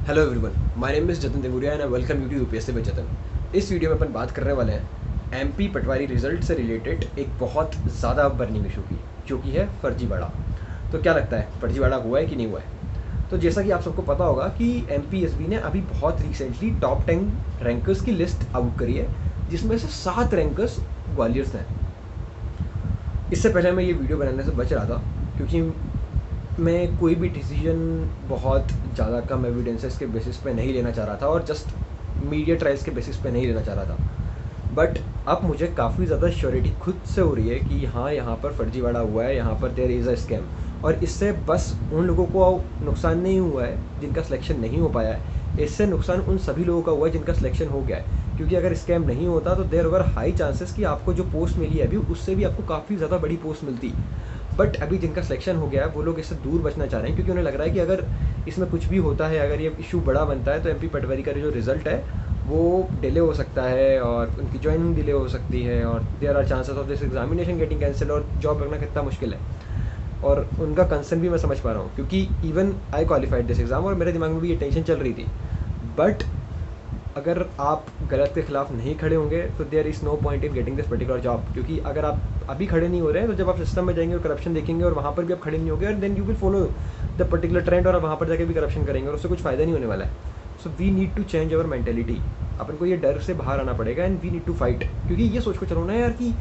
Hello everyone, my name is Jatan Devuriya and I welcome you to UPSC by Jatan. इस video में अपन बात करने वाले हैं एमपी पटवारी रिजल्ट से रिलेटेड एक बहुत ज़्यादा बर्निंग इशू की, जो कि है फर्जीवाड़ा। तो क्या लगता है, फर्जीवाड़ा हुआ है कि नहीं हुआ है? तो जैसा कि आप सबको पता होगा कि एमपीएसबी ने अभी बहुत रिसेंटली टॉप 10 रैंकर्स की लिस्ट आउट करी है, जिसमें से 7 रैंकर्स ग्वालियर से हैं। इससे पहले मैं ये वीडियो बनाने से बच रहा था क्योंकि मैं कोई भी डिसीजन बहुत ज़्यादा कम एविडेंसेस के बेसिस पे नहीं लेना चाह रहा था और जस्ट मीडिया ट्रायल्स के बेसिस पे नहीं लेना चाह रहा था। बट अब मुझे काफ़ी ज़्यादा श्योरिटी खुद से हो रही है कि हाँ, यहाँ पर फर्जीवाड़ा हुआ है, यहाँ पर देयर इज़ अ स्कैम। और इससे बस उन लोगों को नुकसान नहीं हुआ है जिनका सिलेक्शन नहीं हो पाया है, इससे नुकसान उन सभी लोगों का हुआ है जिनका सिलेक्शन हो गया है। क्योंकि अगर स्कैम नहीं होता तो देयर वर हाई चांसेस कि आपको जो पोस्ट मिली है अभी, उससे भी आपको काफ़ी ज़्यादा बड़ी पोस्ट मिलती। बट अभी जिनका सिलेक्शन हो गया है वो लोग इससे दूर बचना चाह रहे हैं, क्योंकि उन्हें लग रहा है कि अगर इसमें कुछ भी होता है, अगर ये इशू बड़ा बनता है, तो एमपी पटवारी का जो रिजल्ट है वो डिले हो सकता है और उनकी ज्वाइनिंग डिले हो सकती है और there are chances of this examination getting cancel और जॉब लगना कितना मुश्किल है। और उनका कंसर्न भी मैं समझ पा रहा हूँ, क्योंकि even I qualified this exam और मेरे दिमाग में भी ये टेंशन चल रही थी। बट अगर आप गलत के खिलाफ नहीं खड़े होंगे तो there is no point in getting this particular job. क्योंकि अगर आप अभी खड़े नहीं हो रहे हैं तो जब आप सिस्टम में जाएंगे और करप्शन देखेंगे और वहाँ पर भी आप खड़े नहीं होंगे, और then you will follow the particular trend और आप वहाँ पर जाके भी करप्शन करेंगे और उससे कुछ फ़ायदा नहीं होने वाला है। So we need to change our mentality. अपन को ये डर से बाहर आना पड़ेगा and we need to fight. क्योंकि ये सोच को चलो ना यार कि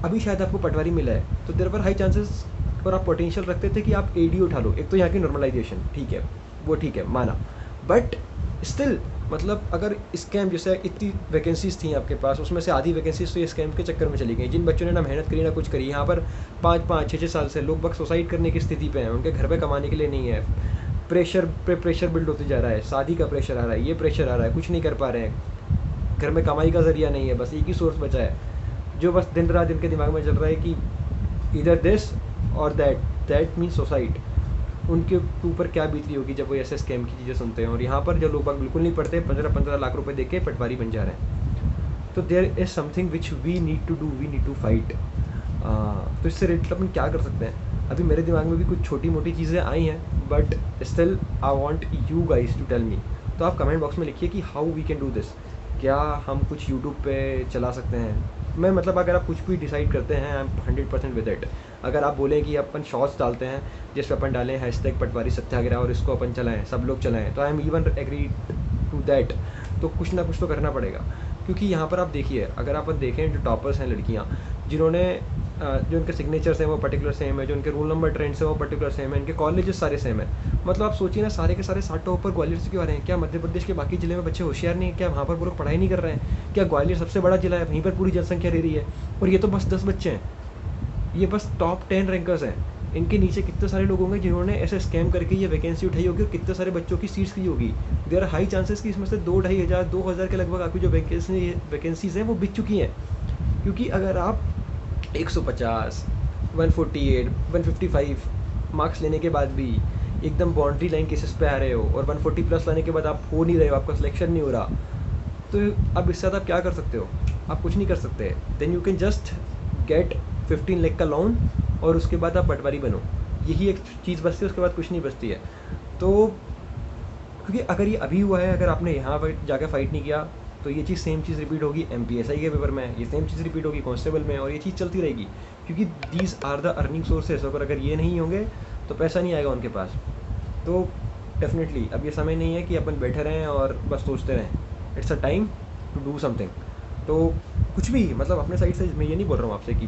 अभी शायद आपको पटवारी मिला है तो देयर पर हाई चांसेस और आप पोटेंशियल रखते थे कि आप एडी उठा लो। एक तो यहाँ की नॉर्मलाइजेशन ठीक है, वो ठीक है, माना। बट स्टिल मतलब अगर स्कैम जैसे इतनी वैकेंसीज थी आपके पास, उसमें से आधी वैकेंसीज तो ये स्कैम के चक्कर में चली गई। जिन बच्चों ने ना मेहनत करी ना कुछ करी, यहाँ पर 5-5 6-6 साल से लोग बस सुसाइड करने की स्थिति पे हैं, उनके घर पे कमाने के लिए नहीं है। प्रेशर पे प्रेशर बिल्ड होते जा रहा है, शादी का प्रेशर आ रहा है, ये प्रेशर आ रहा है, कुछ नहीं कर पा रहे हैं, घर में कमाई का जरिया नहीं है, बस एक ही सोर्स बचा है जो बस दिन रात इनके दिमाग में चल रहा है कि इधर दिस और दैट मीन्स सुसाइड। उनके ऊपर क्या बीत रही होगी जब वो ऐसे स्कैम की चीज़ें सुनते हैं। और यहाँ पर जो लोग बाग बिल्कुल नहीं पढ़ते, 15-15 लाख रुपए दे के पटवारी बन जा रहे हैं। तो there is something which we need to do, we need to fight. तो इससे रिलेटेड अपन क्या कर सकते हैं? अभी मेरे दिमाग में भी कुछ छोटी मोटी चीज़ें आई हैं, but still I want you guys to tell me. तो आप कमेंट बॉक्स में लिखिए कि how we can do this. क्या हम कुछ यूट्यूब पे चला सकते हैं? मैं मतलब अगर आप कुछ भी डिसाइड करते हैं, आई एम 100% विद इट। अगर आप बोलें कि अपन शॉर्ट्स डालते हैं जिस पे अपन डालें हैशटैग पटवारी सत्याग्रह और इसको अपन चलाएं, सब लोग चलाएं, तो I am even agree to that. तो कुछ ना कुछ तो करना पड़ेगा। क्योंकि यहाँ पर आप देखिए, अगर आप देखें जो टॉपर्स हैं लड़कियाँ, जिन्होंने जो उनके सिग्नेचर्स हैं वो पर्टिकुलर सेम है, जो उनके रोल नंबर ट्रेंड्स हैं वो पर्टिकुलर सेम है, इनके कॉलेजेस सारे सेम है। मतलब आप सोचिए ना, सारे के सारे 60 टॉपर ग्वालियर से क्यों आ रहे हैं? क्या मध्य प्रदेश के बाकी जिले में बच्चे होशियार नहीं है? क्या वहाँ पर वो लोग पढ़ाई नहीं कर रहे हैं? क्या ग्वालियर सबसे बड़ा जिला है, वहीं पर पूरी जनसंख्या रह रही है? और ये तो बस 10 बच्चे हैं, ये बस टॉप 10 रैंकर्स हैं। इनके नीचे कितने सारे लोग होंगे जिन्होंने ऐसे स्कैम करके ये वैकेंसी उठाई होगी और कितने सारे बच्चों की सीट्स ली होगी। देयर आर हाई चांसेस कि इसमें से 2-2,500 के लगभग आपकी जो वैकेंसीज हैं वो बिक चुकी हैं। क्योंकि अगर आप 150, 148, 155 मार्क्स लेने के बाद भी एकदम बाउंड्री लाइन केसेस पे आ रहे हो और 140 प्लस लाने के बाद आप हो नहीं रहे हो, आपका सिलेक्शन नहीं हो रहा, तो अब इससे ज़्यादा आप क्या कर सकते हो? आप कुछ नहीं कर सकते। Then you can just get 15 lakh का लोन और उसके बाद आप पटवारी बनो। यही एक चीज़ बचती है, उसके बाद कुछ नहीं बचती है। तो क्योंकि अगर ये अभी हुआ है, अगर आपने यहाँ पर जाकर फाइट नहीं किया, तो ये चीज़ सेम चीज़ रिपीट होगी एमपीएसआई के पेपर में, ये सेम चीज़ रिपीट होगी कांस्टेबल में, और ये चीज़ चलती रहेगी। क्योंकि these are the earning sources. अगर ये नहीं होंगे तो पैसा नहीं आएगा उनके पास। तो डेफिनेटली अब ये समय नहीं है कि अपन बैठे रहें और बस सोचते रहें। It's a time to do something. तो कुछ भी मतलब अपने साइड से मैं ये नहीं बोल रहा हूँ आपसे कि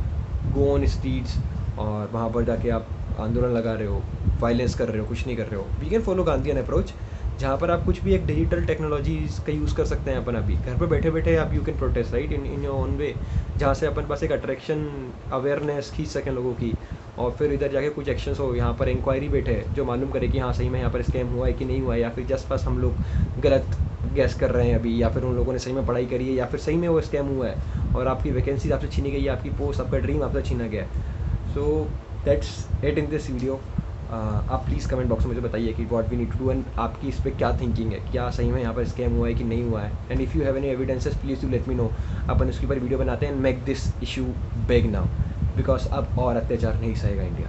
गो ऑन स्ट्रीट्स और वहाँ पर जाके आप आंदोलन लगा रहे हो, वायलेंस कर रहे हो, कुछ नहीं कर रहे हो। We can follow Gandhian approach, जहाँ पर आप कुछ भी एक डिजिटल टेक्नोलॉजीज का यूज़ कर सकते हैं। अपन अभी घर पर बैठे बैठे आप you can protest right in your own way, जहाँ से अपन पास एक अट्रैक्शन अवेयरनेस खींच सकें लोगों की, और फिर इधर जाके कुछ एक्शंस हो। यहाँ पर इंक्वायरी बैठे जो मालूम करे कि हाँ सही में यहाँ पर स्कैम हुआ है कि नहीं हुआ है, या फिर जस्ट बस हम लोग गलत गैस कर रहे हैं अभी, या फिर उन लोगों ने सही में पढ़ाई करी है, या फिर सही में वो स्कैम हुआ है और आपकी वैकेंसी आपसे छीनी गई है, आपकी पोस्ट, आपका ड्रीम आपसे छीना गया है। So that's it in this video. आप प्लीज़ कमेंट बॉक्स में मुझे बताइए कि what we need to do and आपकी इस पर क्या थिंकिंग है, क्या सही में यहाँ पर स्कैम हुआ है कि नहीं हुआ है। And if you have any evidences please to let me know. अपन उसके ऊपर वीडियो बनाते हैं and make this issue big now, because अब और अत्याचार नहीं सहेगा इंडिया।